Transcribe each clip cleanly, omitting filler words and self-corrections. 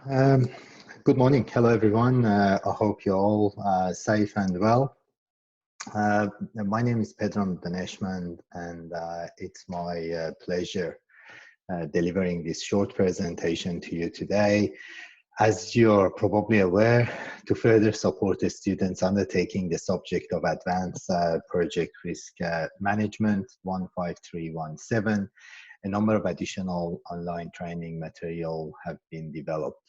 Um, Good morning. Hello, everyone. I hope you're all safe and well. My name is Danesh-Mand, and it's my pleasure delivering this short presentation to you today. As you're probably aware, to further support the students undertaking the subject of Advanced Project Risk Management 15317, a number of additional online training material have been developed.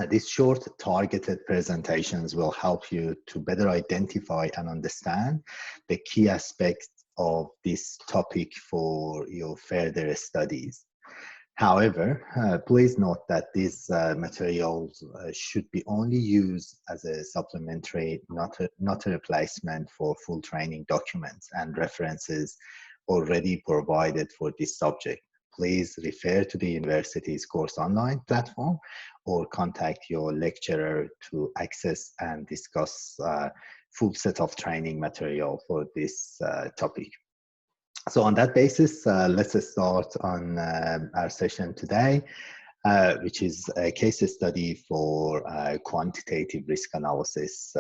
These short targeted presentations will help you to better identify and understand the key aspects of this topic for your further studies. However, please note that these materials should be only used as a supplementary, not a replacement for full training documents and references already provided for this subject. Please refer to the university's course online platform or contact your lecturer to access and discuss full set of training material for this topic. So on that basis, let's start on our session today, which is a case study for quantitative risk analysis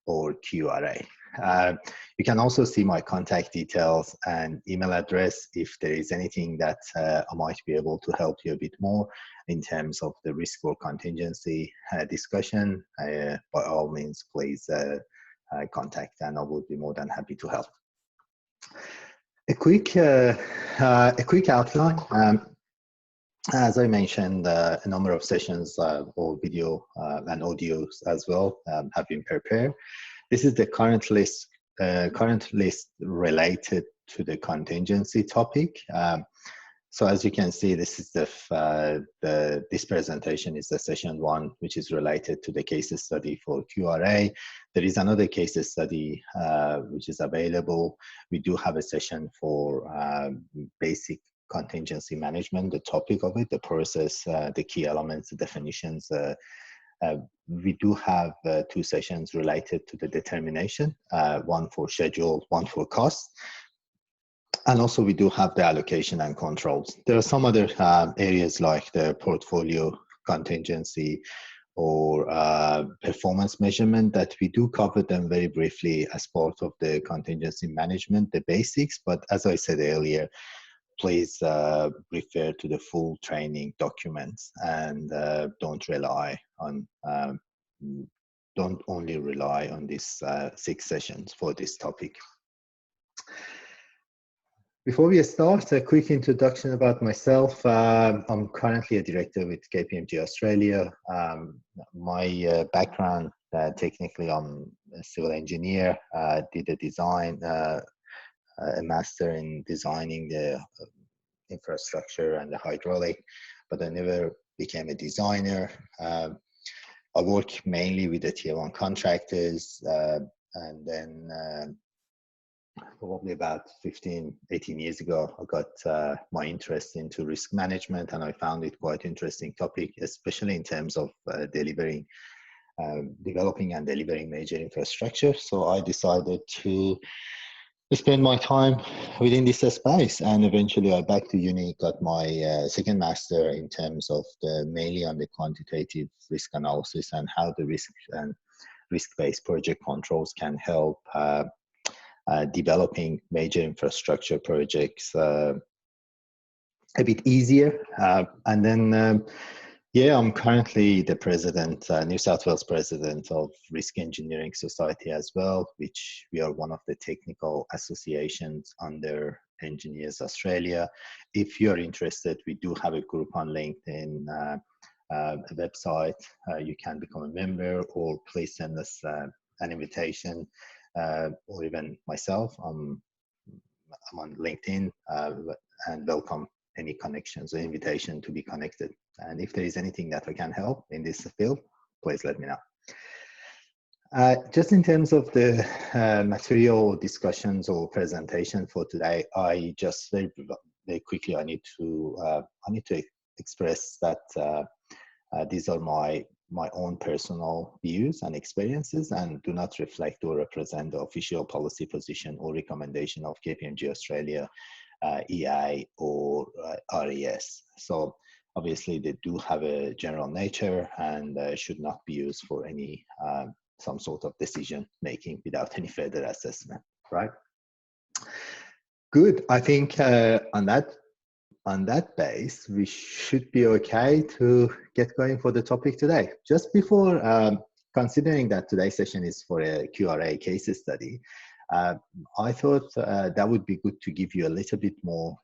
or QRA. You can also see my contact details and email address if there is anything that I might be able to help you a bit more in terms of the risk or contingency discussion. By all means, please contact, and I would be more than happy to help. A quick outline. As I mentioned, a number of sessions or video and audios as well have been prepared. This is the current list related to the contingency topic. So as you can see, this is this presentation is the session 1, which is related to the case study for QRA. There is another case study which is available. We do have a session for basic contingency management, the topic of it, the process, the key elements, the definitions. We do have 2 sessions related to the determination, one for schedule, one for cost. And also we do have the allocation and controls. There are some other areas like the portfolio contingency or performance measurement that we do cover them very briefly as part of the contingency management, the basics. But as I said earlier, please refer to the full training documents and don't only rely on these 6 sessions for this topic. Before we start, a quick introduction about myself. I'm currently a director with KPMG Australia. My background, technically, I'm a civil engineer, did a design, a master in designing the infrastructure and the hydraulic, but I never became a designer. I work mainly with the tier 1 contractors, and then probably about 18 years ago, I got my interest into risk management, and I found it quite interesting topic, especially in terms of developing and delivering major infrastructure. So I decided to spend my time within this space, and eventually I back to uni, got my second master in terms of mainly on the quantitative risk analysis and how the risk-based project controls can help developing major infrastructure projects a bit easier. And then, yeah, I'm currently the president, New South Wales president of Risk Engineering Society as well, which we are one of the technical associations under Engineers Australia. If you're interested, we do have a group on LinkedIn, a website. You can become a member, or please send us an invitation. Or even myself, I'm on LinkedIn and welcome any connections or invitation to be connected. And if there is anything that I can help in this field, please let me know. Just in terms of the material discussions or presentation for today, I just very quickly I need to express that these are my own personal views and experiences and do not reflect or represent the official policy position or recommendation of KPMG Australia, EA, or RES. So obviously they do have a general nature and should not be used for any some sort of decision making without any further assessment, right? Good. I think on that base, we should be okay to get going for the topic today. Just before, considering that today's session is for a QRA case study, I thought that would be good to give you a little bit more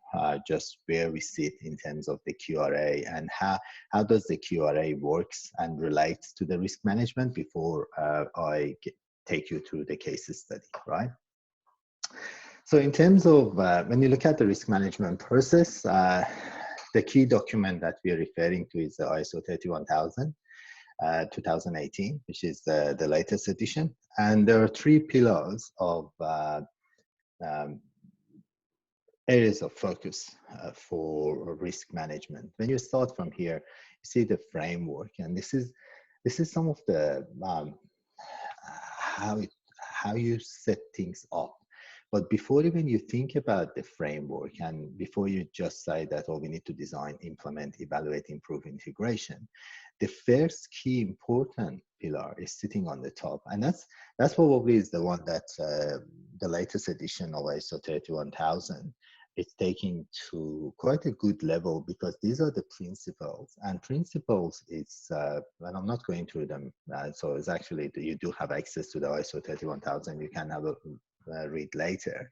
just where we sit in terms of the QRA and how does the QRA works and relates to the risk management before take you through the case study, right? So in terms of when you look at the risk management process, the key document that we are referring to is the ISO 31000, 2018, which is the latest edition. And there are three pillars of areas of focus for risk management. When you start from here, you see the framework, and this is some of the how you set things up. But before even you think about the framework and before you just say that, oh, we need to design, implement, evaluate, improve integration, the first key important pillar is sitting on the top. And that's probably is the one that the latest edition of ISO 31000 is taking to quite a good level, because these are the principles. And principles is, and I'm not going through them, so it's actually, you do have access to the ISO 31000, you can have a read later.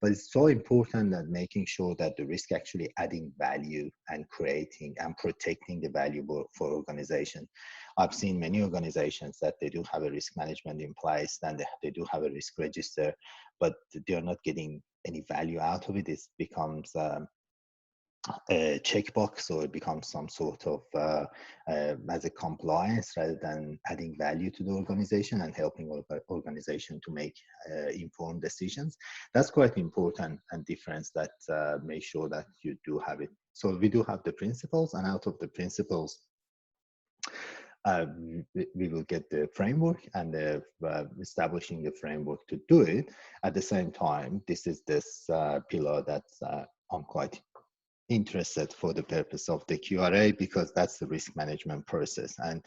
But it's so important that making sure that the risk actually adding value and creating and protecting the value for organization. I've seen many organizations that they do have a risk management in place and they do have a risk register, but they're not getting any value out of it. It becomes a checkbox, or it becomes some sort of as a compliance rather than adding value to the organization and helping organization to make informed decisions. That's quite important and difference that make sure that you do have it. So we do have the principles, and out of the principles we will get the framework and establishing the framework to do it. At the same time, this is this pillar that I'm quite interested for the purpose of the QRA, because that's the risk management process. And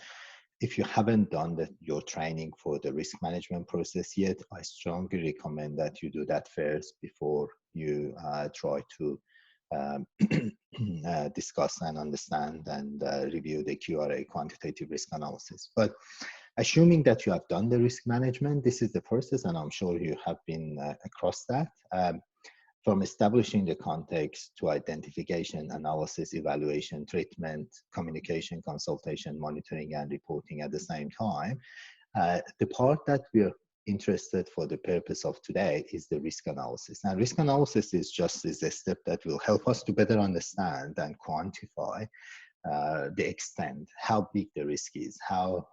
if you haven't done your training for the risk management process yet, I strongly recommend that you do that first before you try to discuss and understand and review the QRA, quantitative risk analysis. But assuming that you have done the risk management, this is the process, and I'm sure you have been across that. From establishing the context to identification, analysis, evaluation, treatment, communication, consultation, monitoring, and reporting at the same time. The part that we are interested for the purpose of today is the risk analysis. Now, risk analysis is a step that will help us to better understand and quantify the extent, how big the risk is, how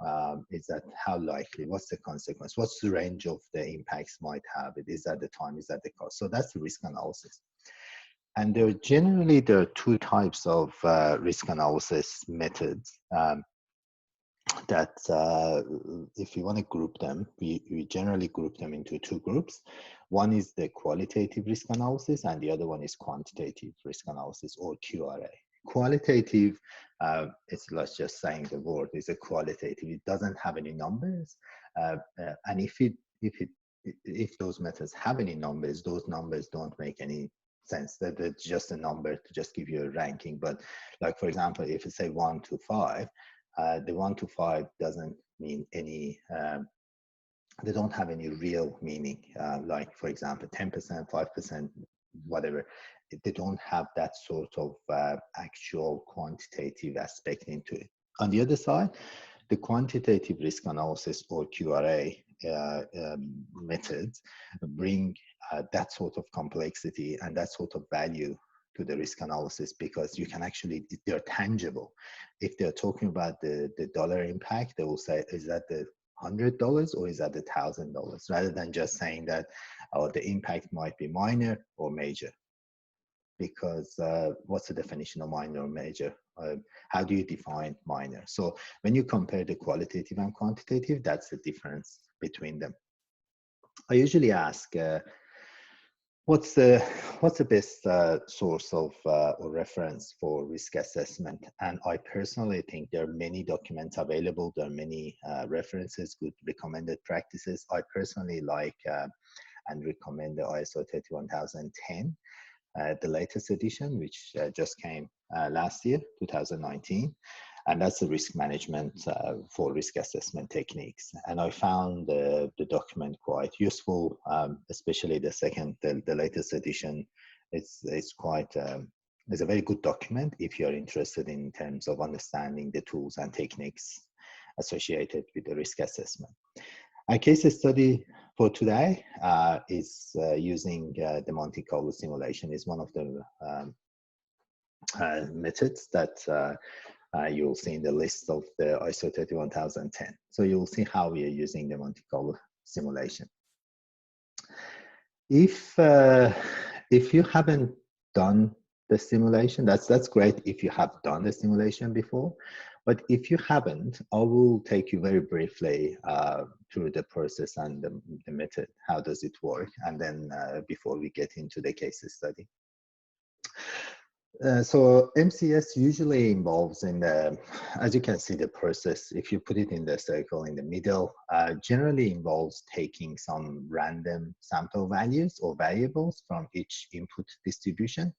likely, what's the consequence, what's the range of the impacts might have, is that the time, is that the cost. So that's the risk analysis. And there are two types of risk analysis methods that if you want to group them, we generally group them into two groups. One is the qualitative risk analysis, and the other one is quantitative risk analysis, or QRA. Qualitative, it's like just saying the word, is a qualitative. It doesn't have any numbers, and if those methods have any numbers, those numbers don't make any sense. That it's just a number to just give you a ranking. But like, for example, if you say 1 to 5, the 1 to 5 doesn't mean any. They don't have any real meaning. Like, for example, 10%, 5%, whatever. They don't have that sort of actual quantitative aspect into it. On the other side, the quantitative risk analysis, or QRA methods, bring that sort of complexity and that sort of value to the risk analysis, because you can actually, they're tangible. If they're talking about the dollar impact, they will say, is that the $100 or is that the $1,000? Rather than just saying that, oh, the impact might be minor or major. Because what's the definition of minor or major? How do you define minor? So when you compare the qualitative and quantitative, that's the difference between them. I usually ask What's the best source of or reference for risk assessment? And I personally think there are many documents available. There are many references, good recommended practices. I personally like and recommend the ISO 31010, the latest edition, which just came last year, 2019. And that's the risk management for risk assessment techniques. And I found the document quite useful, especially the latest edition. It's quite, it's a very good document if you're interested in terms of understanding the tools and techniques associated with the risk assessment. Our case study for today is using the Monte Carlo simulation. Is one of the methods that you'll see in the list of the ISO 31010. So you'll see how we are using the Monte Carlo simulation. If you haven't done the simulation, that's great if you have done the simulation before. But if you haven't, I will take you very briefly through the process and the method. How does it work? And then before we get into the case study. So MCS usually involves in the, as you can see, the process, if you put it in the circle in the middle, generally involves taking some random sample values or variables from each input distribution.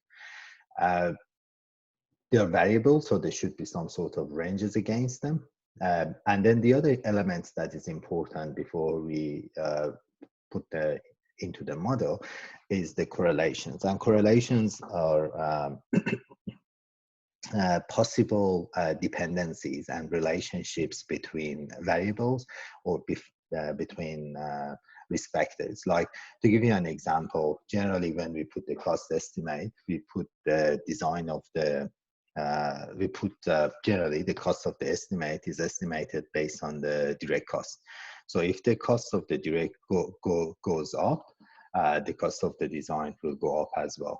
They are variables, so there should be some sort of ranges against them. And then the other elements that is important before we put into the model is the correlations. And correlations are possible dependencies and relationships between variables or between risk factors. Like, to give you an example, generally when we put the cost estimate, we put the design of the generally the cost of the estimate is estimated based on the direct cost. So if the cost of the direct goes up, the cost of the design will go up as well.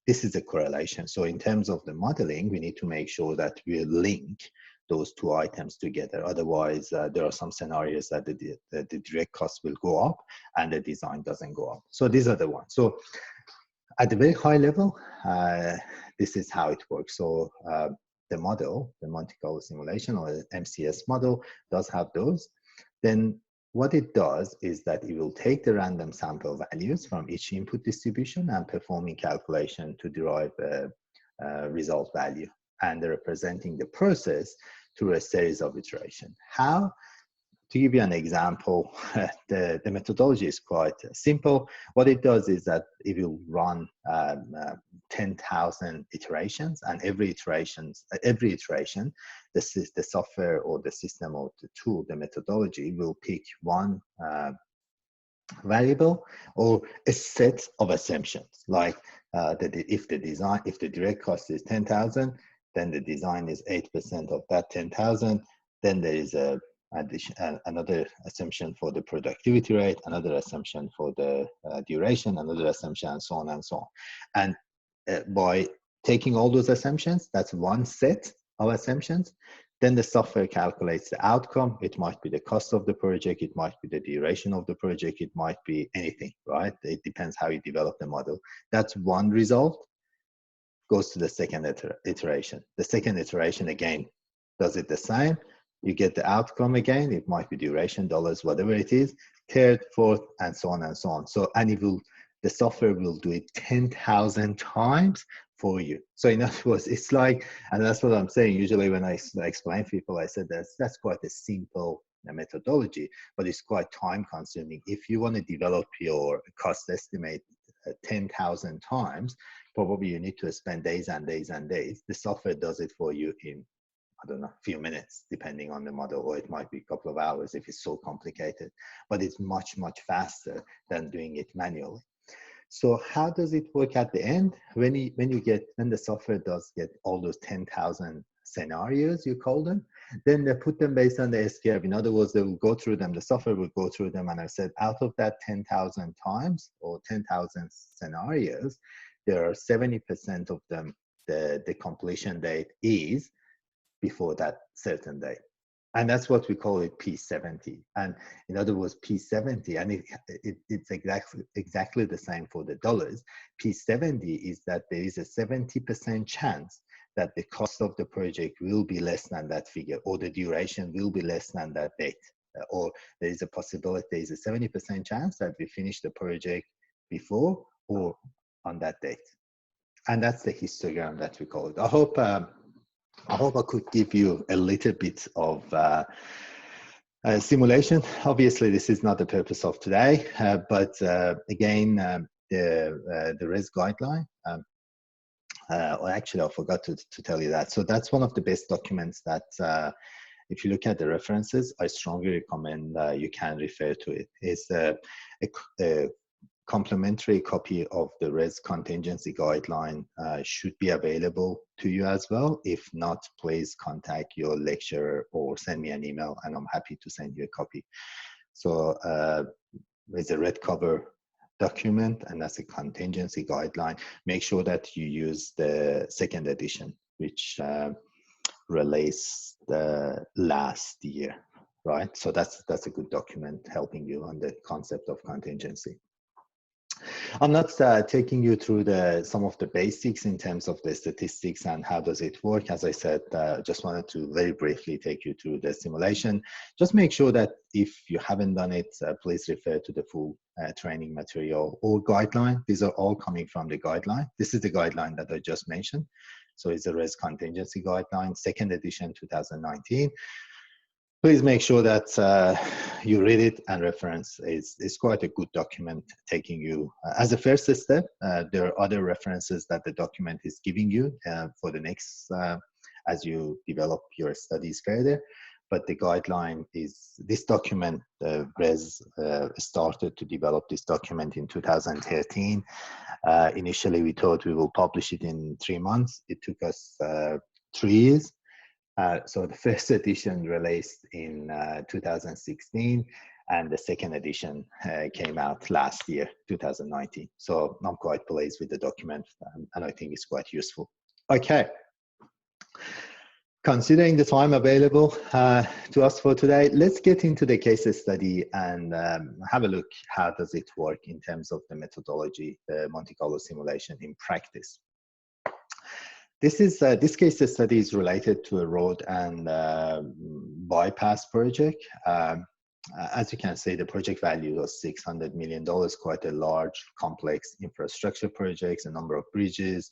This is a correlation. So in terms of the modeling, we need to make sure that we link those two items together. Otherwise, there are some scenarios that the direct cost will go up and the design doesn't go up. So these are the ones. So at a very high level, this is how it works. So the model, the Monte Carlo simulation or the MCS model does have those. Then what it does is that it will take the random sample values from each input distribution and performing calculation to derive a result value and representing the process through a series of iterations. How? To give you an example, the methodology is quite simple. What it does is that it will run 10,000 iterations, and every iteration, the software or the system or the tool, the methodology will pick one variable or a set of assumptions. Like if the direct cost is 10,000, then the design is 8% of that 10,000. Then there is another assumption for the productivity rate, another assumption for the duration, another assumption, and so on and so on. And by taking all those assumptions, that's one set of assumptions, then the software calculates the outcome. It might be the cost of the project, it might be the duration of the project, it might be anything, right? It depends how you develop the model. That's one result, goes to the second iteration. The second iteration again does it the same. You get the outcome again. It might be duration, dollars, whatever it is. Third, fourth, and so on and so on. So, and the software will do it 10,000 times for you. So in other words, it's like, and that's what I'm saying. Usually when I explain to people, I said that's quite a simple methodology, but it's quite time consuming. If you want to develop your cost estimate 10,000 times, probably you need to spend days and days and days. The software does it for you in, I don't know, a few minutes, depending on the model, or it might be a couple of hours if it's so complicated, but it's much, much faster than doing it manually. So how does it work at the end? When the software does get all those 10,000 scenarios, you call them, then they put them based on the SQF. In other words, they will go through them, the software will go through them, and I said out of that 10,000 times or 10,000 scenarios, there are 70% of them, the completion date is before that certain date. And that's what we call it P70. And in other words, P70, and it's exactly the same for the dollars. P70 is that there is a 70% chance that the cost of the project will be less than that figure, or the duration will be less than that date. Or there is a possibility, there is a 70% chance that we finish the project before or on that date. And that's the histogram that we call it. I hope I could give you a little bit of simulation. Obviously, this is not the purpose of today, but again, the RES guideline. Well, actually, I forgot to tell you that. So that's one of the best documents that, if you look at the references, I strongly recommend you can refer to it. It's a complementary copy of the RES contingency guideline should be available to you as well. If not, please contact your lecturer or send me an email and I'm happy to send you a copy. So there's a red cover document and that's a contingency guideline. Make sure that you use the second edition, which released last year, right? So that's a good document helping you on the concept of contingency. I'm not taking you through some of the basics in terms of the statistics and how does it work. As I said, just wanted to very briefly take you through the simulation. Just make sure that if you haven't done it, please refer to the full training material or guideline. These are all coming from the guideline. This is the guideline that I just mentioned. So it's a RES contingency guideline, second edition, 2019. Please make sure that you read it and reference. It's quite a good document taking you as a first step. There are other references that the document is giving you for the next, as you develop your studies further. But the guideline is this document. RES started to develop this document in 2013. Initially, we thought we will publish it in 3 months. It took us 3 years. So the first edition released in 2016 and the second edition came out last year, 2019. So I'm quite pleased with the document and I think it's quite useful. Okay. Considering the time available to us for today, let's get into the case study and have a look how does it work in terms of the methodology, the Monte Carlo simulation in practice. This case study is related to a road and bypass project. As you can see, the project value was $600 million, quite a large, complex infrastructure projects, a number of bridges,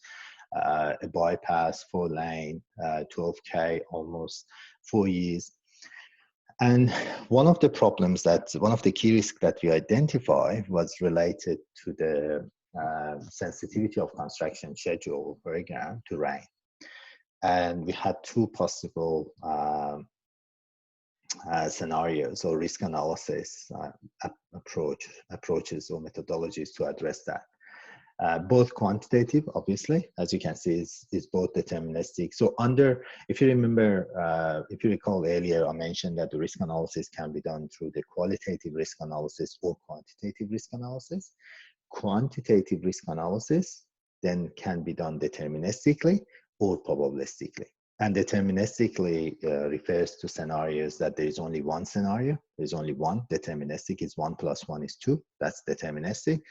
a bypass, 4-lane, 12K, almost 4 years. And one of the key risks that we identified was related to the sensitivity of construction schedule program to rain. And we had 2 possible scenarios or risk analysis approaches or methodologies to address that. Both quantitative, obviously, as you can see, is both deterministic. So if you remember, if you recall earlier, I mentioned that the risk analysis can be done through the qualitative risk analysis or quantitative risk analysis. Quantitative risk analysis then can be done deterministically or probabilistically. And deterministically refers to scenarios that there is only one scenario, there's only one. Deterministic is 1 + 1 = 2, that's deterministic.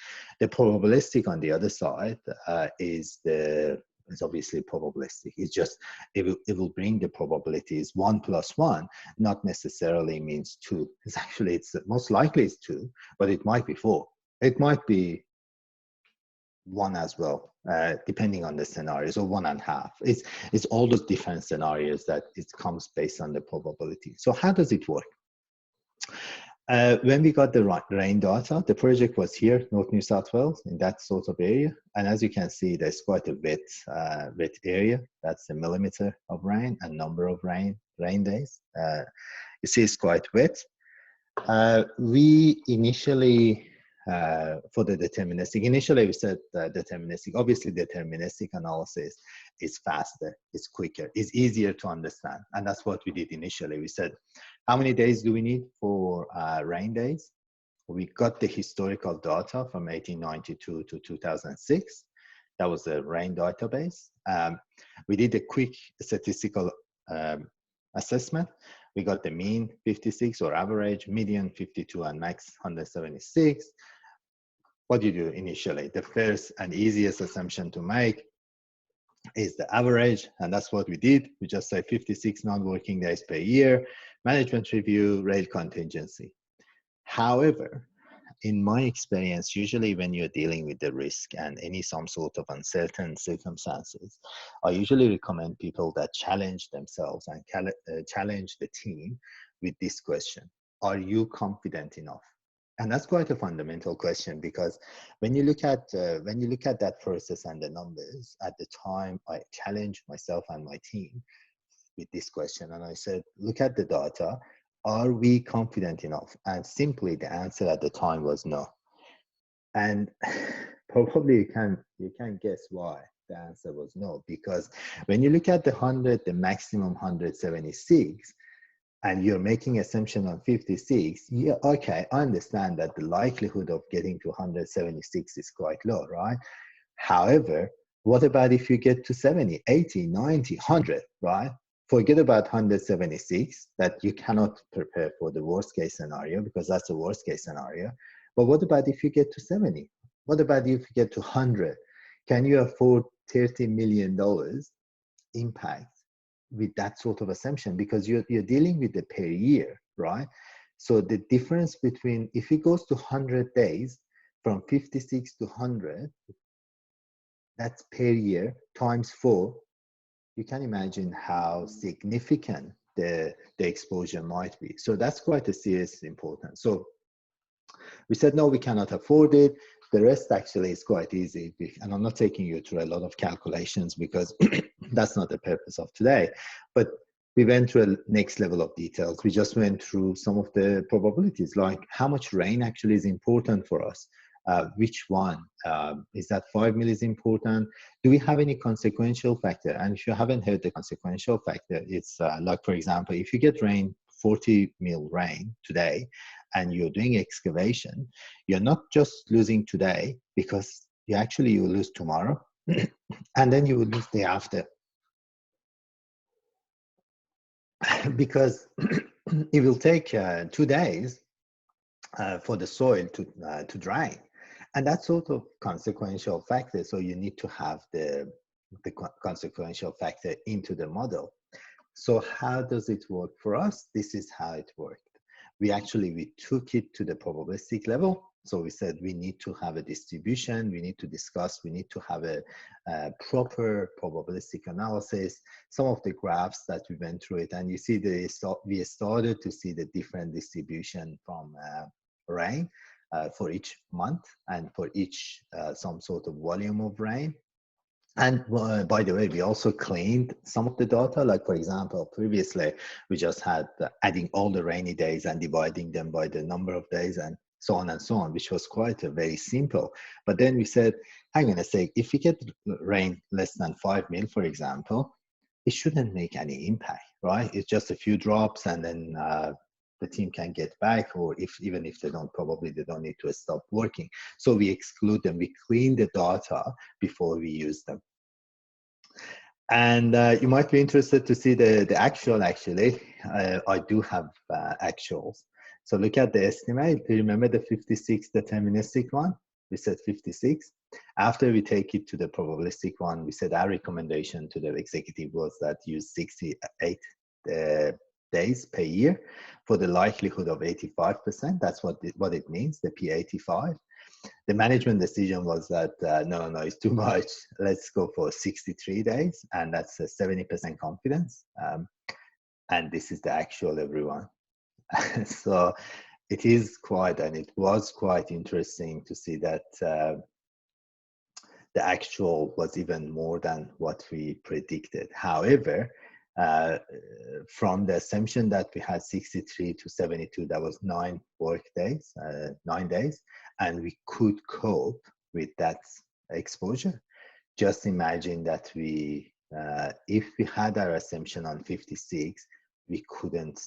The probabilistic on the other side is obviously probabilistic. It's just, it will bring the probabilities 1 + 1, not necessarily means 2. It's most likely it's 2, but it might be 4. It might be 1 as well, depending on the scenarios, or 1.5. It's all those different scenarios that it comes based on the probability. So how does it work? When we got the rain data, the project was here, North New South Wales, in that sort of area. And as you can see, there's quite a wet area. That's the millimeter of rain and number of rain days. You see it's quite wet. We initially, for the deterministic, initially we said deterministic. Obviously, deterministic analysis is faster, it's quicker, it's easier to understand. And that's what we did initially. We said, how many days do we need for rain days? We got the historical data from 1892 to 2006. That was the rain database. We did a quick statistical assessment. We got the mean 56 or average, median 52 and max 176. What do you do initially? The first and easiest assumption to make is the average, and that's what we did. We just say 56 non-working days per year, management review, rate contingency. However, in my experience, usually when you're dealing with the risk and some sort of uncertain circumstances, I usually recommend people that challenge themselves and challenge the team with this question: are you confident enough? And that's quite a fundamental question, because when you look at that process and the numbers, at the time I challenged myself and my team with this question, and I said, look at the data. Are we confident enough? And simply the answer at the time was no. And probably you can guess why the answer was no, because when you look at the maximum 176, and you're making assumption on 56, yeah, okay, I understand that the likelihood of getting to 176 is quite low, right? However, what about if you get to 70, 80, 90, 100, right? Forget about 176, that you cannot prepare for the worst case scenario, because that's the worst case scenario. But what about if you get to 70? What about if you get to 100? Can you afford $30 million impact with that sort of assumption? Because you're dealing with the per year, right? So the difference between, if it goes to 100 days, from 56 to 100, that's per year times 4. You can imagine how significant the exposure might be. So that's quite a serious importance. So we said, no, we cannot afford it. The rest actually is quite easy. And I'm not taking you through a lot of calculations, because that's not the purpose of today. But we went through a next level of details. We just went through some of the probabilities, like how much rain actually is important for us. Which one? Is that 5 mil is important? Do we have any consequential factor? And if you haven't heard the consequential factor, it's like, for example, if you get 40 mil rain today, and you're doing excavation, you're not just losing today, because you will lose tomorrow, and then you will lose the day after. Because it will take 2 days for the soil to drain. And that's sort of consequential factor. So you need to have the consequential factor into the model. So how does it work for us? This is how it worked. We took it to the probabilistic level. So we said we need to have a distribution, we need to discuss, we need to have a proper probabilistic analysis, some of the graphs that we went through it, and you see we started to see the different distribution from rain for each month, and for each some sort of volume of rain. And by the way, we also cleaned some of the data. Like, for example, previously we just had adding all the rainy days and dividing them by the number of days, and so on and so on, which was quite very simple. But then we said, hang on a sec, if we get rain less than 5 mil, for example, it shouldn't make any impact, right? It's just a few drops, and then the team can get back, or even if they don't, probably they don't need to stop working. So we exclude them, we clean the data before we use them. And you might be interested to see the actual. Actually, I do have actuals. So look at the estimate. Do you remember the 56 deterministic one? We said 56. After we take it to the probabilistic one, we said our recommendation to the executive was that use 68 days per year for the likelihood of 85%. That's what it means, the P85. The management decision was that no, it's too much. Let's go for 63 days, and that's a 70% confidence. And this is the actual, everyone. So it is quite, and it was quite interesting to see that the actual was even more than what we predicted. However, from the assumption that we had 63 to 72, that was 9 work days, 9 days, and we could cope with that exposure. Just imagine that if we had our assumption on 56, we couldn't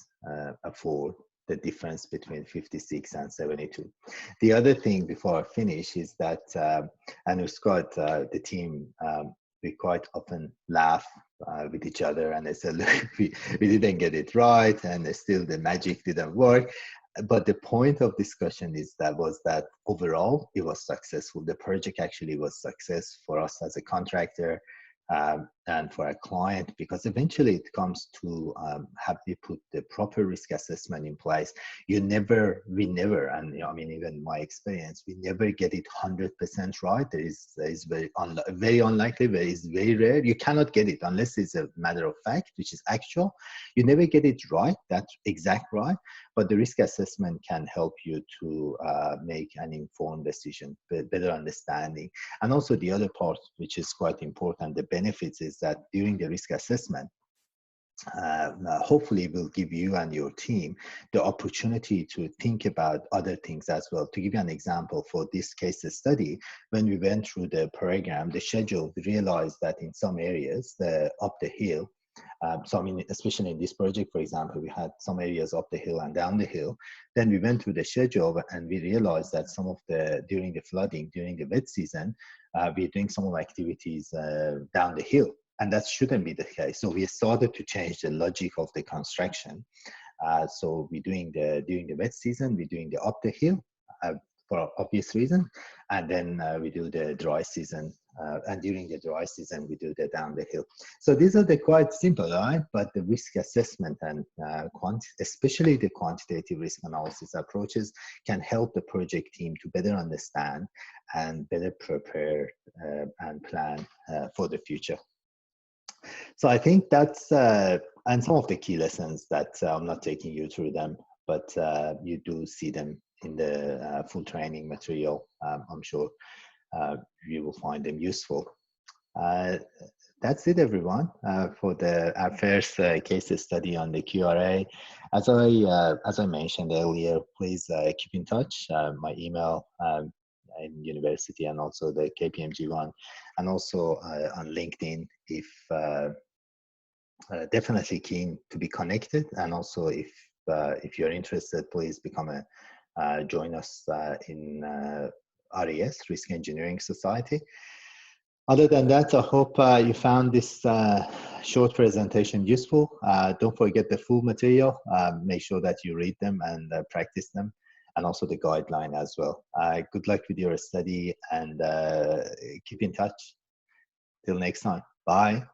afford the difference between 56 and 72. The other thing before I finish is that, and with Scott, the team, we quite often laugh with each other, and they said, look, we didn't get it right, and still the magic didn't work. But the point of discussion was that overall it was successful. The project actually was success for us as a contractor, and for a client, because eventually it comes to have you put the proper risk assessment in place. We never, and I mean, even my experience, we never get it 100% right. There is very unlikely, but it's very rare. You cannot get it unless it's a matter of fact, which is actual. You never get it right, that's exact right. But the risk assessment can help you to make an informed decision, better understanding. And also the other part, which is quite important, the benefits, is that during the risk assessment, hopefully will give you and your team the opportunity to think about other things as well. To give you an example, for this case study, when we went through the program, the schedule, we realized that in some areas, up the hill, so I mean, especially in this project, for example, we had some areas up the hill and down the hill. Then we went through the schedule and we realized that during the flooding, during the wet season, we're doing some of the activities down the hill. And that shouldn't be the case. So we started to change the logic of the construction. So during the wet season, we're doing the up the hill for obvious reason, and then we do the dry season. And during the dry season, we do the down the hill. So these are the quite simple, right? But the risk assessment and especially the quantitative risk analysis approaches can help the project team to better understand and better prepare and plan for the future. So I think that's, and some of the key lessons that I'm not taking you through them, but you do see them in the full training material. I'm sure you will find them useful. That's it, everyone, for our first case study on the QRA. As I mentioned earlier, please keep in touch. My email in university, and also the KPMG one, and also on LinkedIn, if definitely keen to be connected. And also if you're interested, please join us in RES, Risk Engineering Society. Other than that, I hope you found this short presentation useful. Don't forget the full material. Make sure that you read them and practice them, and also the guideline as well. Good luck with your study, and keep in touch. Till next time. Bye.